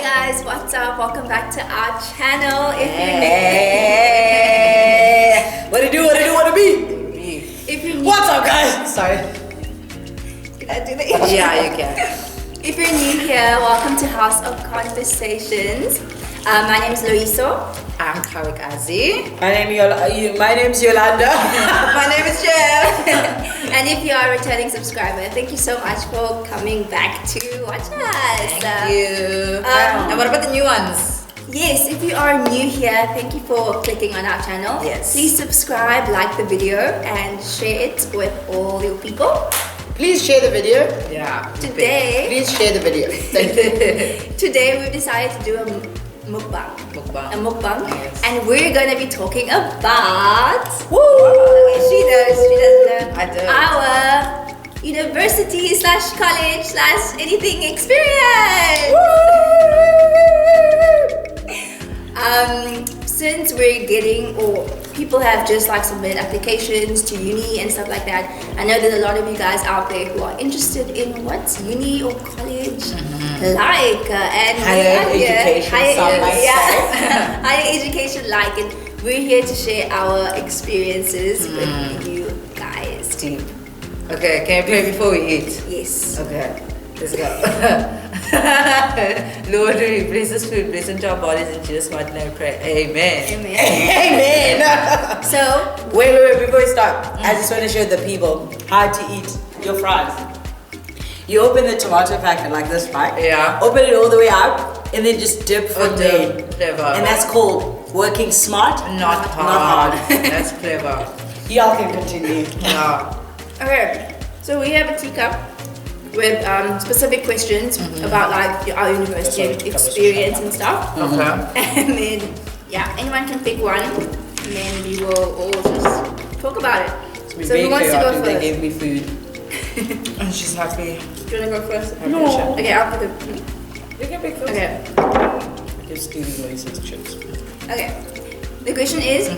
guys, what's up? Welcome back to our channel. Hey, what it do? If you're new, What's up, guys? Sorry. Can I do the Yeah, you can. If you're new here, welcome to House of Conversations. My name is Loiso. I'm Kawik Azi. My name's Yolanda. My name is Jill. And if you are a returning subscriber, thank you so much for coming back to watch us. Thank you. And what about the new ones? Yes, if you are new here, thank you for clicking on our channel. Yes. Please subscribe, like the video, and share it with all your people. Please share the video. Yeah. Today, Please share the video. Thank you. today we've decided to do a mukbang. A mukbang. Yes. And we're gonna be talking about Woo! okay, she does know. I do. Our university/college/anything experience. Since we're getting, or people have just like submitted applications to uni and stuff like that, I know there's a lot of you guys out there who are interested in what's uni or college like, and Higher education, some might say. higher education like, and we're here to share our experiences with you guys. Deep. Okay, can you play before we eat? Yes. Okay, let's go. Lord, we bless this food, bless into our bodies in Jesus' mighty name, pray. Amen. Amen. Amen. So, Wait, before we start, I just want to show the people how to eat your fries. You open the tomato packet like this, right? Yeah. Open it all the way out and then just dip for day. Clever. And that's called working smart, Not hard. That's clever. Y'all can continue. Yeah. okay, so we have a teacup with specific questions about like our university experience and stuff. Okay. And then, yeah, anyone can pick one, and then we will all just talk about it. So who wants to go They first? gave me food. And she's happy. Do you want to go first? No. Okay, I'll pick it. You can pick first. Okay. Just eating Macy's chips. Okay. The question is,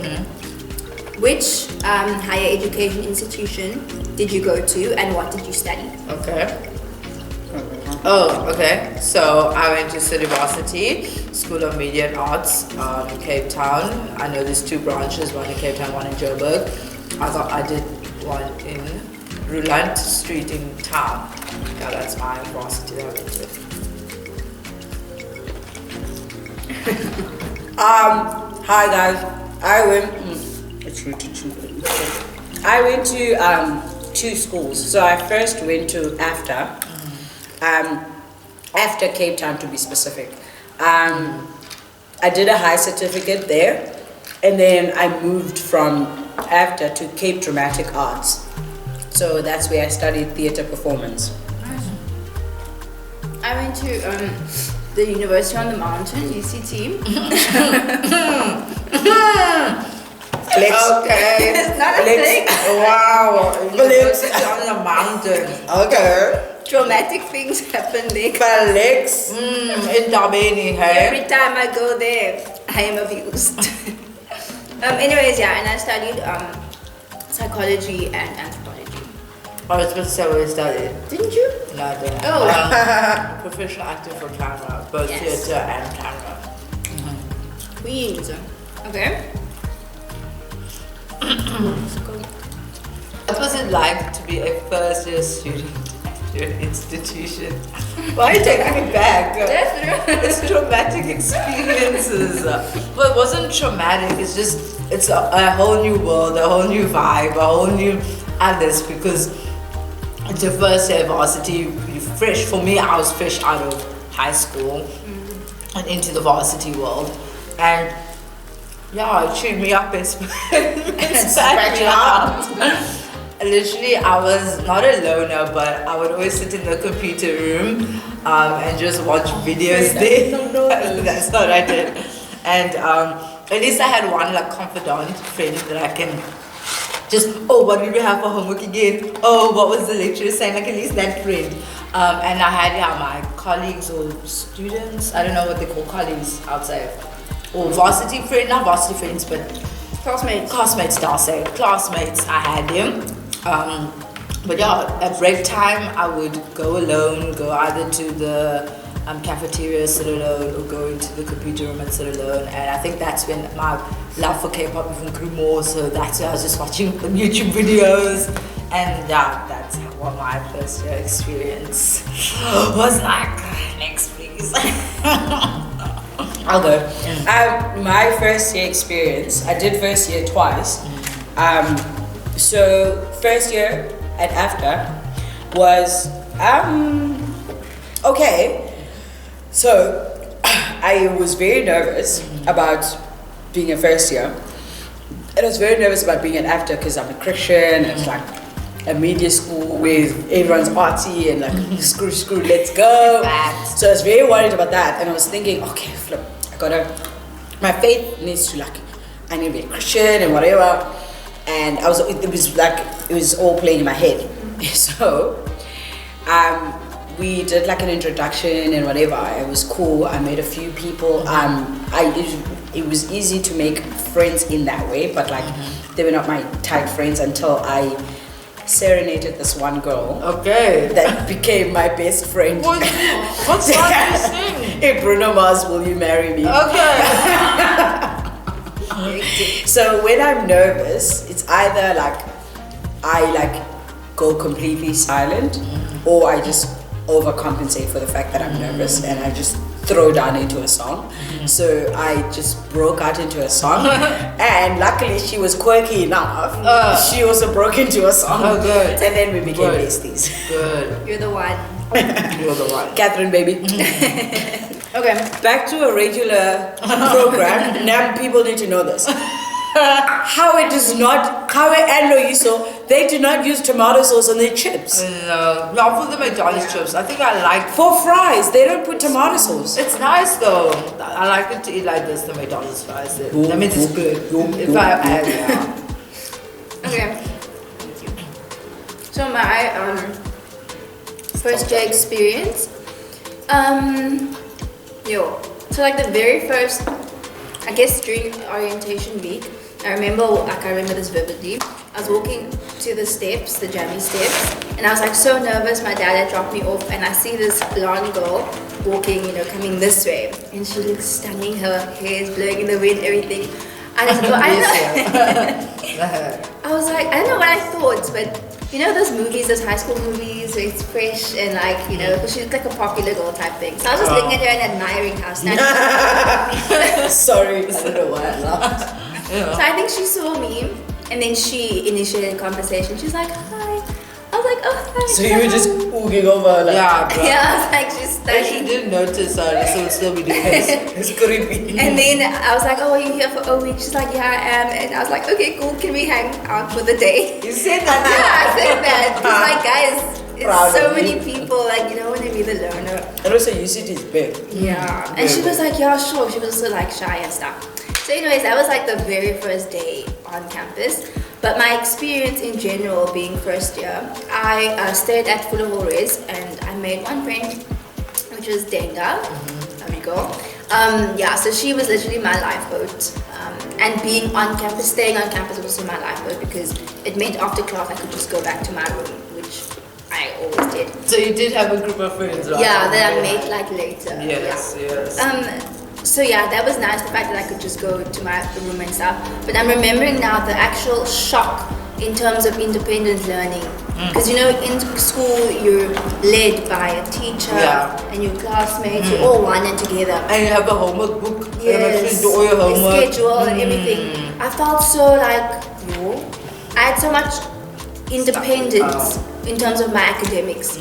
which higher education institution did you go to and what did you study? Okay. Oh, okay. So I went to City Varsity, School of Media and Arts, Cape Town. I know there's two branches, one in Cape Town, one in Joburg. I thought I did one in Roulant Street in town. Yeah, that's my varsity that I went to. Hi guys. I went to two schools. So I first went to after Cape Town to be specific. I did a high certificate there, and then I moved from after to Cape Dramatic Arts. So that's where I studied theatre performance. I went to the University on the Mountain, UCT. Flex. Okay. It's not a Flex. thing. Wow. University on the mountain. Okay. Traumatic things happen there. Flex. In Dabeni, hey? Every time I go there, I am abused. Anyways, yeah, and I studied psychology and anthropology. I was supposed to say what you studied. Didn't you? No, I didn't. Oh. Professional acting for camera, both Yes. theatre and camera. Queens. Okay. What was it like to be a first year student at your institution? Why are you taking me back? It's traumatic experiences. Well, it wasn't traumatic, it's a whole new world, a whole new vibe, a whole new others, because it's your first year varsity, you're fresh. For me, I was fresh out of high school and into the varsity world. And yeah, it chewed me up and spat me out. Literally, I was not a loner, but I would always sit in the computer room and just watch videos there. That's what I did. And at least I had one like confidant friend that I can just, oh, what did we have for homework again? Oh, what was the lecturer saying? Like at least that friend. And I had my colleagues or students, I don't know what they call colleagues outside. Or varsity friend, not varsity friends, but classmates, I'll say. Classmates, I had them. But yeah, at break time, I would go alone, go either to the cafeteria, sit alone, or go into the computer room and sit alone. And I think that's when my love for K-pop even grew more. So that's when I was just watching the YouTube videos, and yeah, that's what my first year experience was like. Next, please. I'll go. My first year experience, I did first year twice. So first year at AFTA was okay. So I was very nervous about being a first year, and I was very nervous about being at AFTA because I'm a Christian. It's like a media school with everyone's artsy and like screw, let's go. So I was very worried about that, and I was thinking, okay, flip, my faith needs to I need to be a Christian and whatever. And it was all playing in my head. So we did like an introduction and whatever. It was cool. I met a few people. It was easy to make friends in that way, but they were not my tight friends until I serenaded this one girl. Okay. That became my best friend. What's that sing? Hey, Bruno Mars, will you marry me? Okay. So when I'm nervous, it's either I go completely silent, or I just overcompensate for the fact that I'm nervous and I just throw down into a song. So I just broke out into a song, and luckily she was quirky enough. She also broke into a song. Oh, good. And then we became besties. Good. You're the one. You're the one. Catherine, baby. Okay, back to a regular program. Now people need to know this. How and Loiso, they do not use tomato sauce on their chips. No, not for the McDonald's chips. I think I like. For fries, they don't put tomato sauce. It's nice though. I like it to eat like this, the McDonald's fries. That means it's good. If I had, yeah. Okay. So my first year experience, so like the very first, I guess during orientation week, I remember this vividly. I was walking to the steps, the jammy steps, and I was like so nervous. My dad had dropped me off, and I see this blonde girl walking, coming this way, and she looks stunning. Her hair is blowing in the wind, everything. I just I was like, I don't know what I thought, but those movies, those high school movies where it's fresh and because she looked like a popular girl type thing. So I was just looking at her and admiring how snatched. Sorry, I don't know why I laughed. So I think she saw me, and then she initiated a conversation. She was like, hi. I was like, oh, hi. So you were just ooging over Yeah, bro. Yeah, I was like, she's If stunning. she didn't notice, so would still be doing this. It's creepy. And then I was like, oh, are you here for a week? She's like, yeah, I am. And I was like, okay, cool. Can we hang out for the day? You said that. Yeah, I said that. It's like, guys, Proud it's so of many you. people, when they be the learner. And also UCT is big. Yeah. And she was like, yeah, sure. She was also shy and stuff. So anyways, that was the very first day on campus. But my experience in general being first year, I stayed at Fuller Hall Res, and I made one friend, which was Denga. There we go. So she was literally my lifeboat. And being on campus, staying on campus was also my lifeboat, because it meant after class I could just go back to my room, which I always did. So you did have a group of friends, right? Yeah, that I made later. Yes, yes. So yeah, that was nice, the fact that I could just go to my room and stuff. But I'm remembering now the actual shock in terms of independent learning. Because in school you're led by a teacher and your classmates, you're all one and together. And you have a homework book. Yes, Do all your homework. schedule and everything. I felt so I had so much independence in terms of my academics.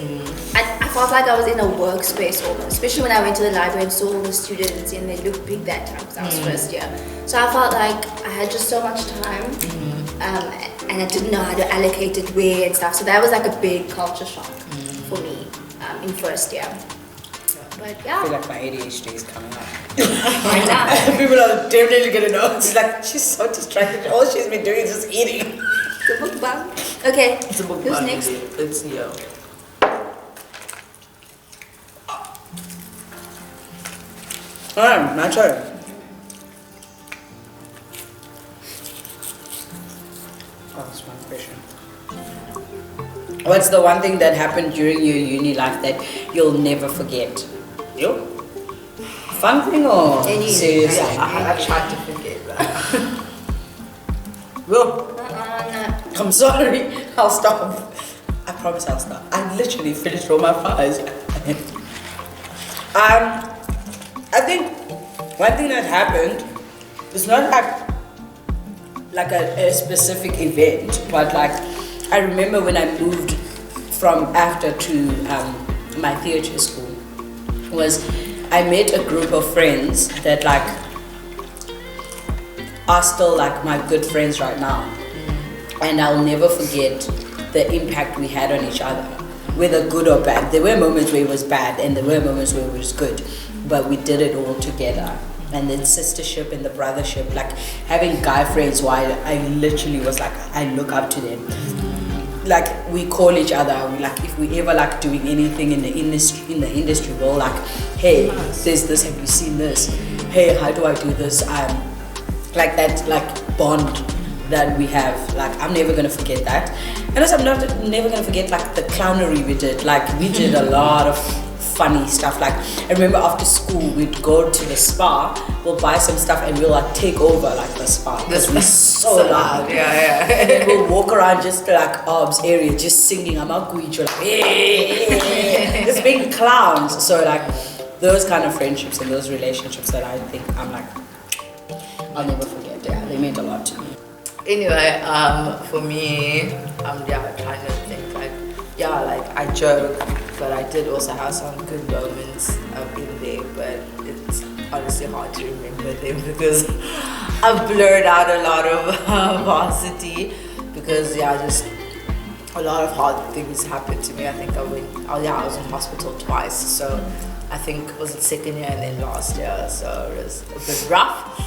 I felt like I was in a workspace almost, especially when I went to the library and saw all the students, and they looked big that time because I was first year. So I felt like I had just so much time, and I didn't know how to allocate it where and stuff. So that was a big culture shock for me in first year. But yeah. I feel like my ADHD is coming up. Right now. People are definitely gonna know. It's like, she's so distracted. All she's been doing is just eating. The mukbang. Okay. It's a book. Who's next? It's Neo. Alright, my turn. Oh, that's one question. What's the one thing that happened during your uni life that you'll never forget? Yo. Fun thing or serious? Yeah, I tried to forget that. Well, No. I'm sorry. I'll stop. I promise I'll stop. I literally finished all my fries. I think one thing that happened, it's not like a specific event, but like I remember when I moved from after to my theatre school, was I met a group of friends that like are still like my good friends right now, and I'll never forget the impact we had on each other, whether good or bad. There were moments where it was bad and there were moments where it was good, but we did it all together. And then sistership and the brothership, like having guy friends who I literally was like, I look up to them. Like we call each other, we like if we ever like doing anything in the industry, we'll like, hey, there's this, have you seen this? Hey, how do I do this? Like that like bond that we have, like I'm never gonna forget that. And also I'm never gonna forget like the clownery we did. Like we did a lot of funny stuff. Like I remember after school we'd go to the spa, we'll buy some stuff and we'll like take over like the spa because we're so loud. Yeah. And then we'll walk around just like Ob's area just singing Amakuicho, like hey, just being clowns. So like those kind of friendships and those relationships that I think I'm like I'll never forget. Yeah, they meant a lot to me. Anyway, for me, trying to think like I joke, but I did also have some good moments in there, but it's honestly hard to remember them because I've blurred out a lot of varsity because just a lot of hard things happened to me. I think I was in hospital twice, so I think was it second year and then last year, so it was a bit rough.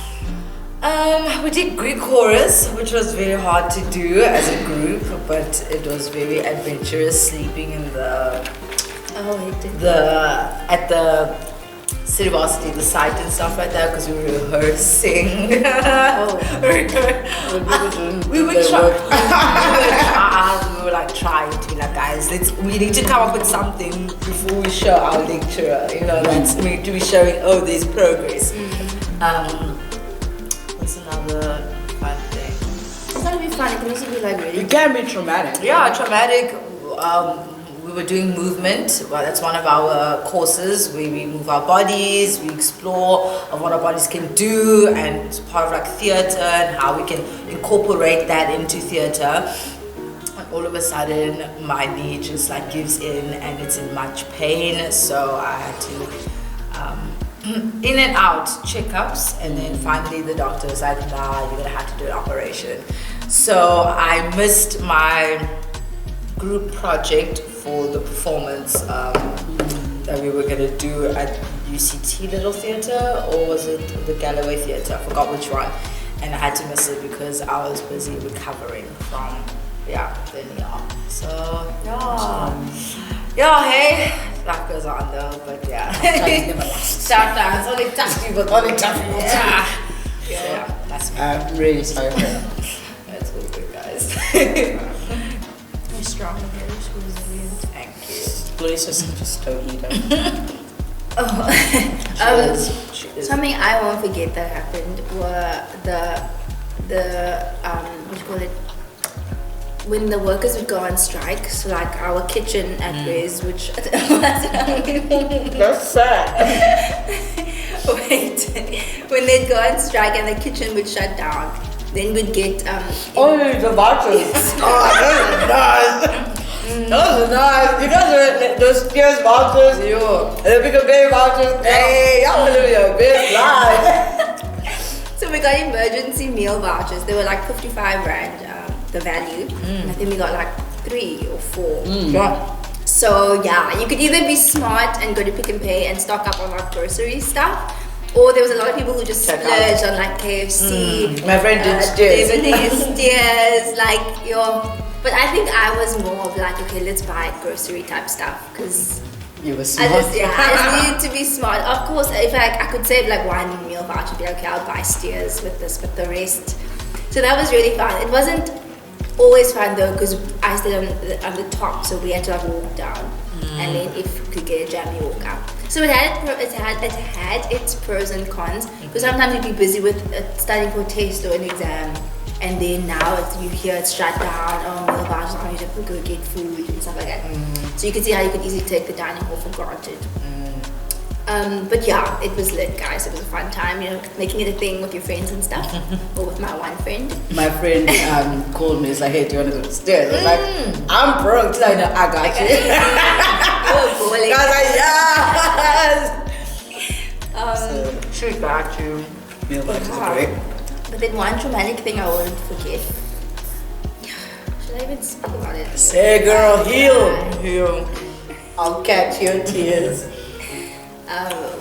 We did Greek chorus, which was very hard to do as a group, but it was very adventurous, sleeping in at the city varsity, the site and stuff like that, because we were rehearsing. We were trying to be like, guys, we need to come up with something before we show our lecturer, we need to be showing, there's progress. What's another fun thing? It's not gonna be fun, it can also be like really. It can be traumatic. Yeah, traumatic. We were doing movement. Well, that's one of our courses where we move our bodies, we explore of what our bodies can do, and it's part of like theatre and how we can incorporate that into theatre. And all of a sudden, my knee just like gives in and it's in much pain, so I had to in and out checkups, and then finally the doctor was like, nah, you're gonna have to do an operation. So I missed my group project for the performance that we were gonna do at UCT Little Theatre, or was it the Galloway Theatre? I forgot which one, and I had to miss it because I was busy recovering from the knee op. So hey, life goes on though, but sometimes only tough people. That's me. I'm really sorry for that. That's all good, guys. You're strong and very resilient. Thank you. Please just don't eat it. Something I won't forget that happened were the what do you call it? When the workers would go on strike, so like our kitchen at Rez, which That's sad. wait, when they'd go on strike and the kitchen would shut down, then we'd get the vouchers. Those are nice. You guys are those scarce vouchers. And then we could pay vouchers. Hey, y'all live your best life. So we got emergency meal vouchers. They were like 55 rand, the value. And I think we got like 3 or 4. So you could either be smart and go to Pick and Pay and stock up on our grocery stuff, or there was a lot of people who just splurged on like KFC. My friend did steers. But I think I was more of like, okay, let's buy grocery type stuff because you were smart. I just needed to be smart. Of course, if I could save like one meal voucher, be like, okay, I'll buy steers with this, but the rest. So that was really fun. It wasn't always fun though because I stayed on the top, so we had to like walk down, and then if we could get a jam, you walk up. So it had its pros and cons. Because sometimes you'd be busy with studying for a test or an exam, and then now you hear it's shut down. Oh, meal vouchers, you have to go get food and stuff like that. So you can see how you could easily take the dining hall for granted. But yeah, it was lit, guys. It was a fun time, you know, making it a thing with your friends and stuff, or with my one friend. My friend called me. He's like, "Hey, do you want to go upstairs?" I was like, "I'm broke." She's like, "No, I got you." I was like, "Yes." She got you. Meal vouchers are great. But then one traumatic thing I won't forget. Should I even speak about it? Say, girl, heal. I'll catch your tears.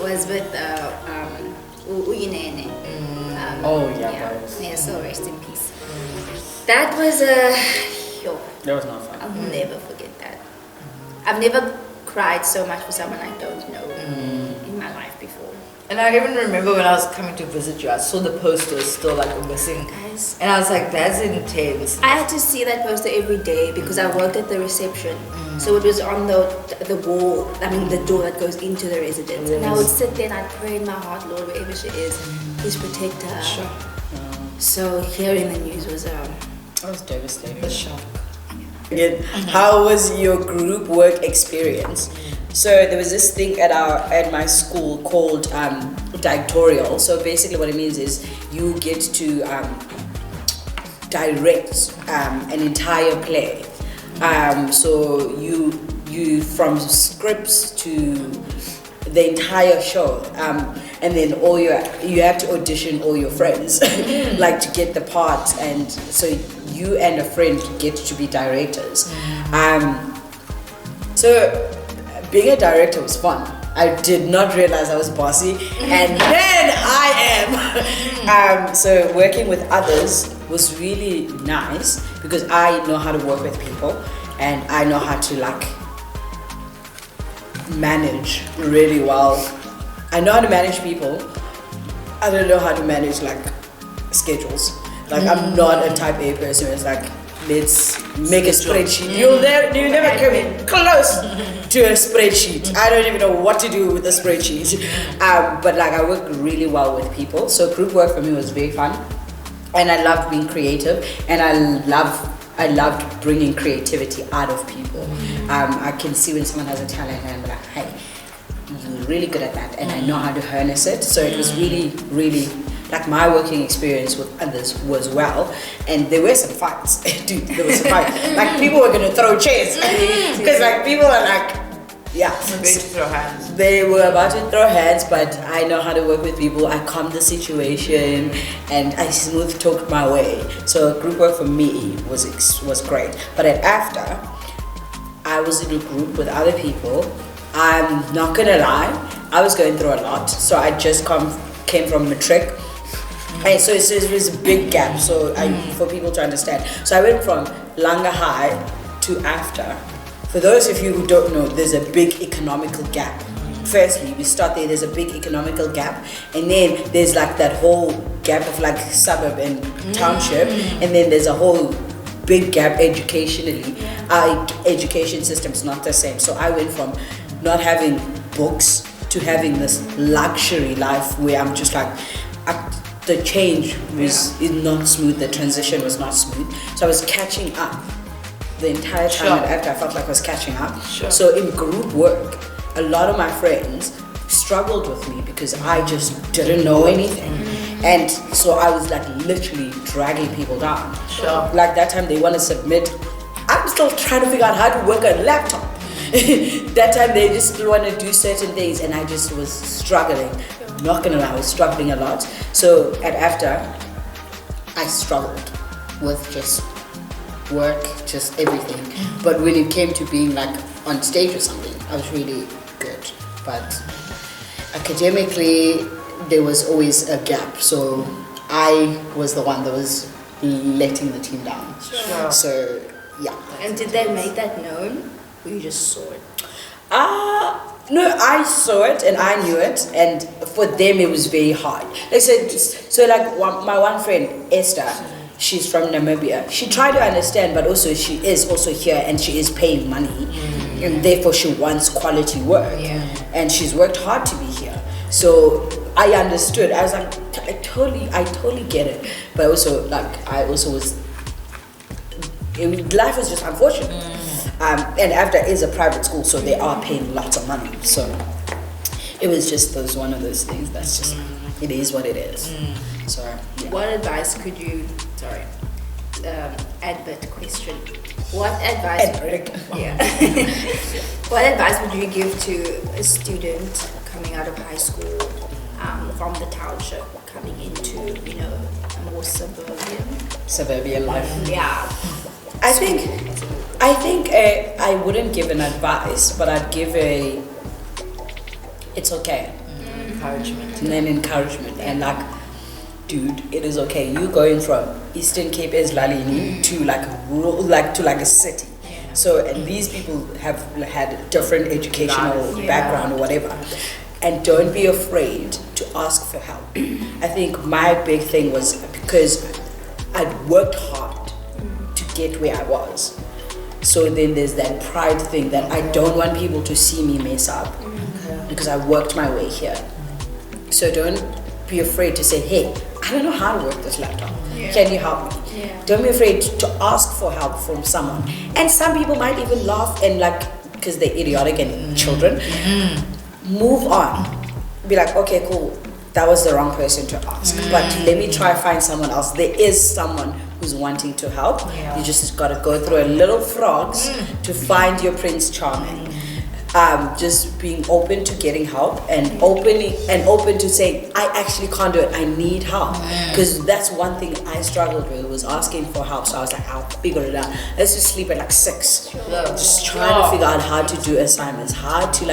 Was with Uyinene. Guys. Yeah, so rest in peace. That was That was not fun. I'll never forget that. I've never cried so much for someone I don't know in my life before. And I even remember when I was coming to visit you, I saw the posters still like missing. Guys, And I was like, that's intense. I had to see that poster every day because I worked at the reception. So it was on the wall, I mean the door that goes into the residence. And I would sit there and I'd pray in my heart, Lord, wherever she is, please protect her. Sure. So hearing the news was That was devastating. The shock. Again, how was your group work experience? So there was this thing at my school called directorial. So basically what it means is you get to direct an entire play. So you from scripts to the entire show, and then you have to audition all your friends like to get the part, and so you and a friend get to be directors. So being a director was fun. I did not realize I was bossy, and then I am. So working with others was really nice because I know how to work with people, and I know how to like manage really well. I know how to manage people. I don't know how to manage like schedules. Like I'm not a type A person. It's like, let's make a spreadsheet. You'll never come close to a spreadsheet. I don't even know what to do with a spreadsheet. But like I work really well with people. So group work for me was very fun, and I loved being creative, and I loved bringing creativity out of people. I can see when someone has a talent, and I'm like, hey, you're really good at that, and I know how to harness it. So it was really, really. Like my working experience with others was well, and there were some fights. Dude, there was some fights. Like people were gonna throw chairs because like people are like, yeah. They were about to throw hands, but I know how to work with people. I calmed the situation, and I smooth talked my way. So group work for me was great. But at after, I was in a group with other people. I'm not gonna lie, I was going through a lot. So I just came from matric. And so it was a big gap, so for people to understand. So I went from Langa High to after. For those of you who don't know, there's a big economical gap. Firstly, we start there's a big economical gap, and then there's like that whole gap of like suburb and township, and then there's a whole big gap educationally. Our education system is not the same. So I went from not having books to having this luxury life where I'm just like, the change is not smooth, the transition was not smooth. So I was catching up the entire time, and after I felt like I was catching up. So in group work, a lot of my friends struggled with me because I just didn't know anything. And so I was like literally dragging people down. Like that time they want to submit, I'm still trying to figure out how to work a laptop. That time they just still want to do certain things, and I just was struggling. Not gonna lie, I was struggling a lot. So at after, I struggled with just work, just everything. But when it came to being like on stage or something, I was really good. But academically, there was always a gap. So I was the one that was letting the team down. So yeah. And did they make that known, or you just saw it? No, I saw it and I knew it, and for them it was very hard. Like so like my one friend Esther, she's from Namibia. She tried to understand, but also she is also here and she is paying money. and therefore she wants quality work. Yeah. And she's worked hard to be here. So I understood. I was like, I totally get it. But also, like, I also was. Life was just unfortunate. And AFDA is a private school, so they are paying lots of money. So it was just one of those things. That's just it is what it is. So yeah. What advice could you? Sorry, advert question. What advice? Yeah. What advice would you give to a student coming out of high school, from the township, coming into a more Suburban life. Yeah. I think I wouldn't give an advice, but I'd give it's okay. Encouragement. And then encouragement and like, dude, it is okay. You going from Eastern Cape Eslalini to like rural, to a city. Yeah. So and these people have had different educational background or whatever. And don't be afraid to ask for help. I think my big thing was because I'd worked hard to get where I was. So then there's that pride thing that I don't want people to see me mess up because I worked my way here. So don't be afraid to say, hey, I don't know how to work this laptop. Yeah. Can you help me? Yeah. Don't be afraid to ask for help from someone. And some people might even laugh and because they're idiotic and children, move on. Be like, okay, cool. That was the wrong person to ask. But let me try find someone else. There is someone who's wanting to help. Yeah. You just got to go through a little frogs to find your Prince Charming. Just being open to getting help and open to saying, I actually can't do it. I need help. Because that's one thing I struggled with, was asking for help. So I was like, I'll figure it out. Let's just sleep at like 6. Just trying to figure out how to do assignments, how to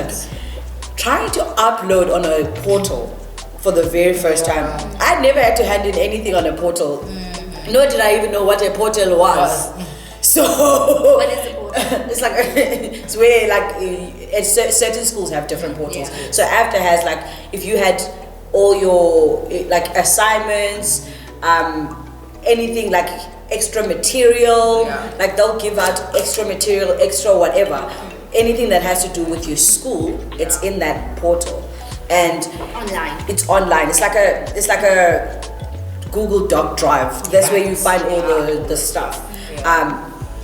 trying to upload on a portal for the very first time. I never had to hand in anything on a portal. Nor did I even know what a portal was. So What is the portal? it's like it's where certain schools have different portals. Yeah. So AFDA has if you had all your assignments, anything extra material, they'll give out extra material, extra whatever. Anything that has to do with your school, it's in that portal, and Online. it's online. It's like a Google Doc drive. That's where you find all the stuff.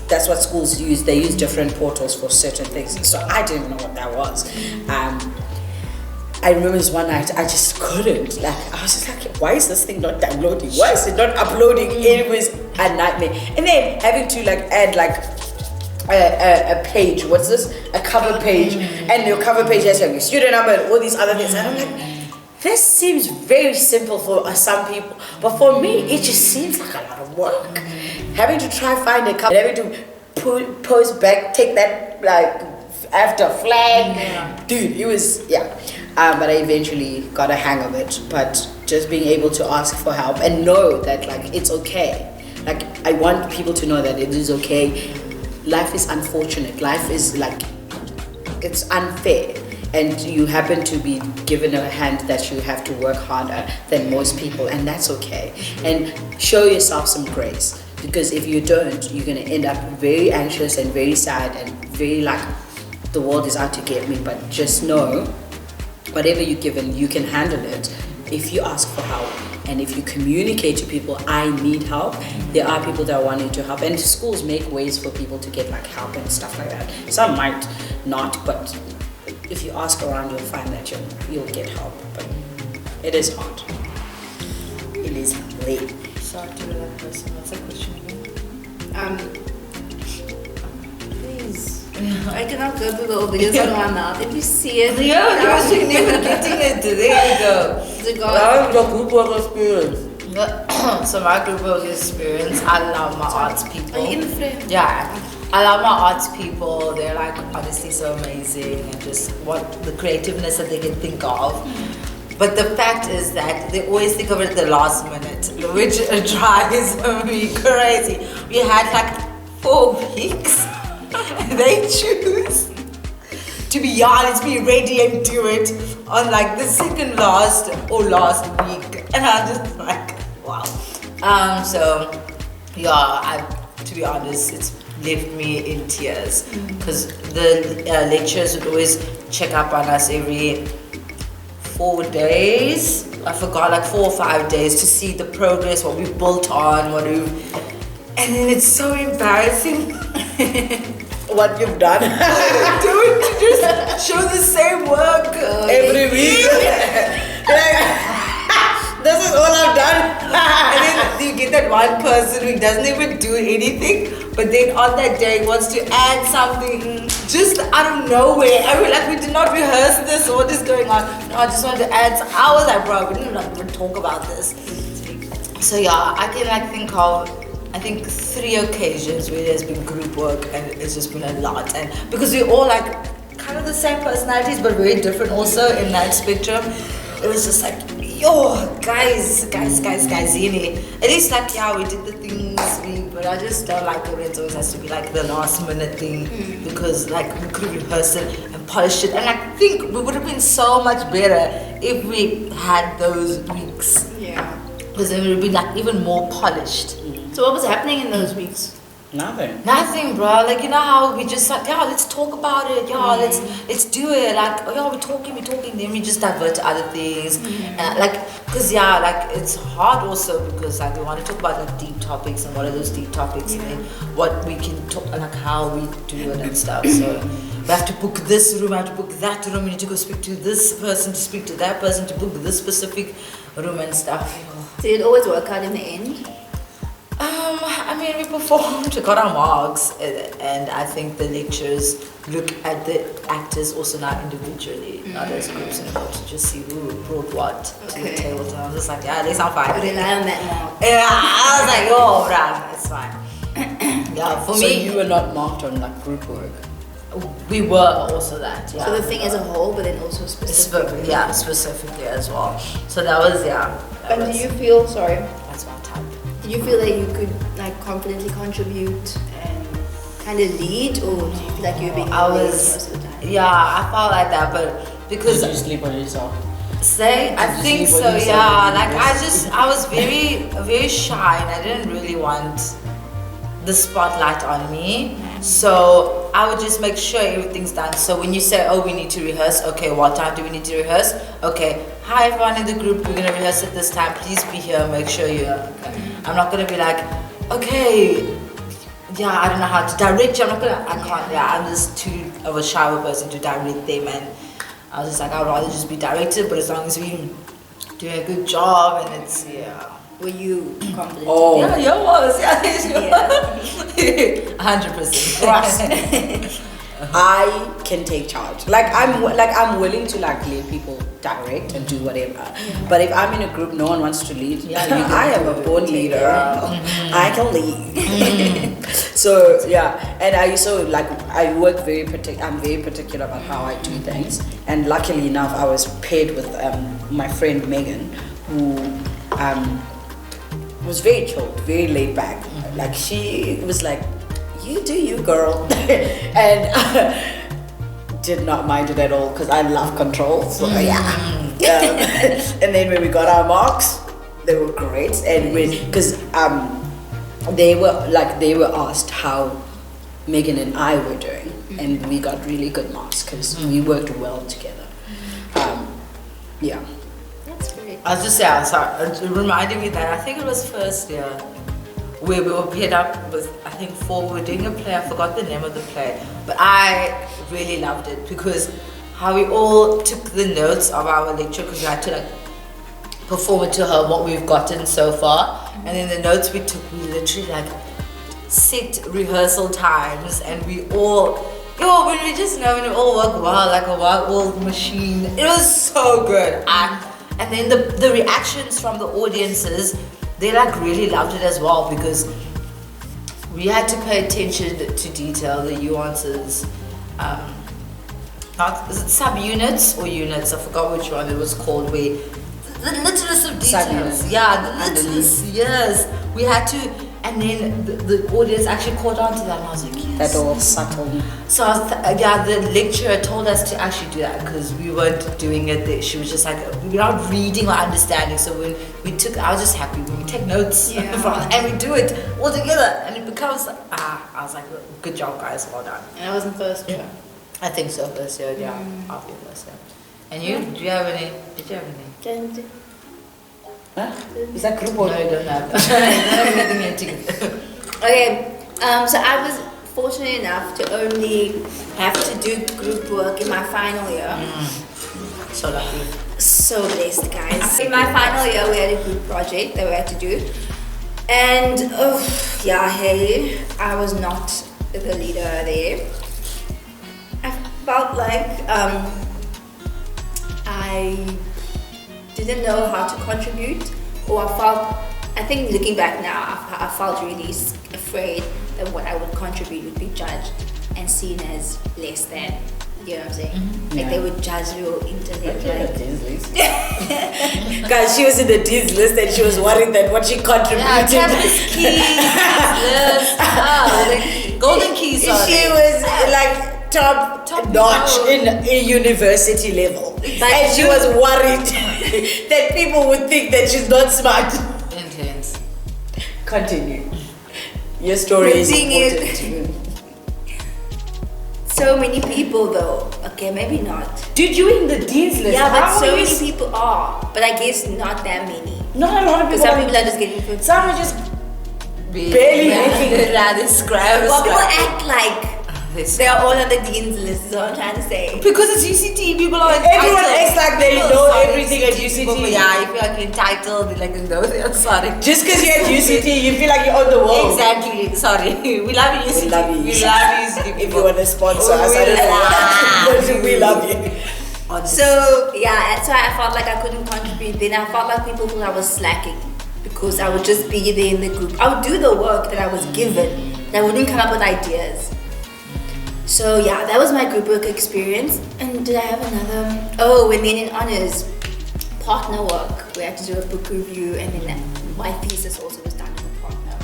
That's what schools use. They use different portals for certain things. So I didn't know what that was. I remember this one night I just couldn't. I was just like, why is this thing not downloading? Why is it not uploading? It was a nightmare. And then having to add a page. What's this? A cover page. And your cover page has your student number and all these other things. And I'm like, this seems very simple for some people, but for me, it just seems like a lot of work. Having to try find a cover, having to post back, take that after flag. Dude, it was, but I eventually got a hang of it. But just being able to ask for help and know that it's okay. I want people to know that it is okay. Life is unfortunate. Life is it's unfair. And you happen to be given a hand that you have to work harder than most people, and that's okay. And show yourself some grace, because if you don't, you're gonna end up very anxious and very sad and very the world is out to get me. But just know, whatever you're given, you can handle it if you ask for help. And if you communicate to people, I need help, there are people that are wanting to help. And schools make ways for people to get help and stuff like that. Some might not, but if you ask around, you'll find that you'll get help. But it is hard. It is late. Sorry to be that person. What's the question again? Please. I cannot go through the whole videos on my mouth. If you see it, Yeah, I wasn't even getting it. There you go. the God. Your group work experience. So my group work experience, I love my arts people. Are you in the frame? Yeah, I love my arts people. They're honestly so amazing, and just what the creativeness that they can think of. But the fact is that they always think of it at the last minute, which drives me crazy. We had 4 weeks. They choose to be honest, be ready and do it on the second last or last week, and I'm just wow. To be honest, it's left me in tears because the lecturers would always check up on us every 4 days. I forgot, like 4 or 5 days to see the progress, what we built on, and then it's so embarrassing. What you've done. Doing to just show the same work every week. This is all I've done. And then you get that one person who doesn't even do anything, but then on that day wants to add something just out of nowhere. I mean, like, we did not rehearse this. What is going on? No, I just wanted to add some. I was like, bro, we didn't even talk about this. So yeah, I can like think of, I think 3 occasions where there's been group work and it's just been a lot. And because we're all like kind of the same personalities but very different also in that spectrum, it was just like, yo, guys, Yini. At least like, yeah, we did the things, but I just don't like it when it always has to be like the last minute thing because like we could have rehearsed it and polished it. And I think we would have been so much better if we had those weeks. Yeah. Because then we would be like even more polished. So what was happening in those weeks? Nothing, bro. Like, you know how we just like, yeah, let's talk about it. Yeah, let's do it. Like, oh, yeah, we're talking. Then we just divert to other things. And like, cause yeah, like it's hard also because like we want to talk about like deep topics and what are those deep topics and then what we can talk, like how we do it and stuff. So we have to book this room. I have to book that room. We need to go speak to this person, to speak to that person, to book this specific room and stuff. Did it always work out in the end? I mean, we performed, we got our marks, and I think the lecturers look at the actors also now individually, not as groups anymore, to just see who brought what to the table. So I was just like, yeah, they sound fine. Rely on that mark. Yeah, I was like, oh, bruh, it's fine. Yeah, for so me, you were not marked on like group work. We were also that. Yeah. So the thing as a whole, but then also specifically. Yeah, specifically as well. So that was And do you feel That's my type. Do you feel that you could like confidently contribute and kind of lead, or do you feel like you were being most of the time? Yeah, I felt like that, but because did you sleep on yourself? I think so. Yeah, like I was very shy, and I didn't really want the spotlight on me. So I would just make sure everything's done. So when you say, oh, we need to rehearse, okay, what time do we need to rehearse? Okay, hi everyone in the group, we're gonna rehearse at this time. Please be here. Make sure you're okay. I'm not gonna be like, okay, yeah, I don't know how to direct you. I can't. Yeah, I'm just too of a shy person to direct them, and I was just like, I'd rather just be directed. But as long as we do a good job, and it's Were you confident? Oh. Yeah, you was. Yeah, 100%. I can take charge. I'm willing to like let people direct and do whatever. Yeah. But if I'm in a group, no one wants to lead. Yeah, I am a born leader. I can lead. So yeah, and I work I'm very particular about how I do things. And luckily enough, I was paired with my friend Megan, who was very chilled, very laid back. Like she was like, you do you, girl. And did not mind it at all because I love control. So and then when we got our marks, they were great. And because they were asked how Megan and I were doing, and we got really good marks because we worked well together. That's great. I was just sorry, it reminded me that I think it was first year where we were paired up with, I think we were doing a play, I forgot the name of the play, but I really loved it because how we all took the notes of our lecture because we had to like perform it to her what we've gotten so far, and then the notes we took, we literally like set rehearsal times, and we all, when we just know when we all work well, like a well-oiled machine, it was so good. And then the reactions from the audiences, they like really loved it as well because we had to pay attention to detail, the nuances. Is it subunits or units? I forgot which one it was called. Where the littlest of details. Subunits. Yeah, the littlest. Yes, we had to, and then the audience actually caught on to that, and I was like, yes. That all subtle. So the lecturer told us to actually do that because we weren't doing it there. She was just like, we're not reading or understanding. So when we took, I was just happy when we take notes from, and we do it all together, and it becomes I I was like, good job, guys, well done. And I was in first year. I think so, first year, yeah, half year first year. And you, do you have any? Did you have any? Huh? Is that group or No, you don't have. I don't have anything yet. Okay, so I was fortunate enough to only have to do group work in my final year. So lucky. So blessed, guys. In my final year, we had a group project that we had to do. And, hey, I was not the leader there. I felt like I didn't know how to contribute, or I think looking back now, I felt really afraid that what I would contribute would be judged and seen as less than. You know what I'm saying? Like they would judge your intellect. Guys, she was in the Dean's list and she was worried that what she contributed. Golden keys. She was like top notch in university level. And she was worried that people would think that she's not smart. Intense. Continue. Your story is important to you. So many people though. Okay, maybe not. Dude, you in the Dean's list. Yeah, but so many people are. But I guess not that many. Not a lot of Because people. some people are just getting food. Some are just barely making it. Well, people act like they are all on the Dean's list, is what I'm trying to say. Because it's UCT, people are Everyone acts like they know everything at UCT. Yeah, you feel like you're entitled, like you know, sorry. Just because you're at UCT, you feel like you own the world. Exactly, sorry. We love you, UCT. We love you. We love you, UCT. If you want to sponsor us, I don't know. We love you. So I felt like I couldn't contribute. Then I felt like people thought I was slacking because I would just be there in the group. I would do the work that I was given, and I wouldn't come up with ideas. So yeah, that was my group work experience. And did I have another? Oh, and then in honors, partner work. We had to do a book review, and then my thesis also was done with a partner.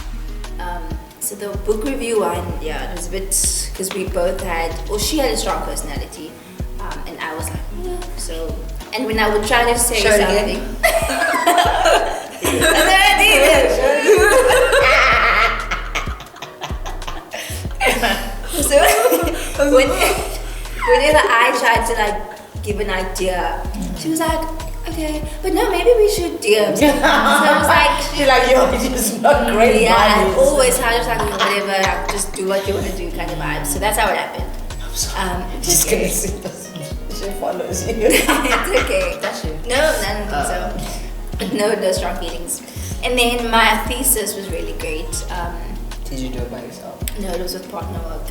So the book review one, it was a bit, because we both had, she had a strong personality, and I was like, so, and when I would try to say something, and then I did it. So whenever I tried to like give an idea, she was like, okay, but no, maybe we should do it. So I was like, she's like, yo, it's just not great. Yeah, always I was like, whatever, just do what you want to do kind of vibe. So that's how it happened. Just gonna see this. She follows you. It's okay. That's you. No, I don't think so. But no strong feelings. And then my thesis was really great. Did you do it by yourself? No, it was with partner work.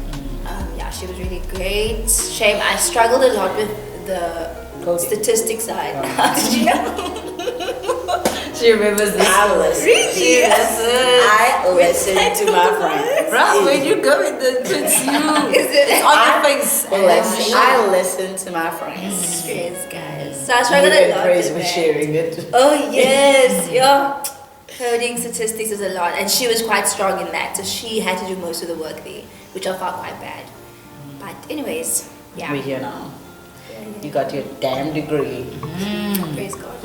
She was really great. Shame, I struggled a lot with the statistics side. How did you know? She remembers this. I listen. Really? I listen to my friends. Bro, when you go in the it's you. It's on your face. I listen to my friends. Yes, guys. So I struggled a lot. Praise with for that. sharing it. Oh yes, yeah. Coding statistics is a lot, and she was quite strong in that, so she had to do most of the work there, which I felt quite bad. But anyways, yeah. We're here now. You got your damn degree. Praise God.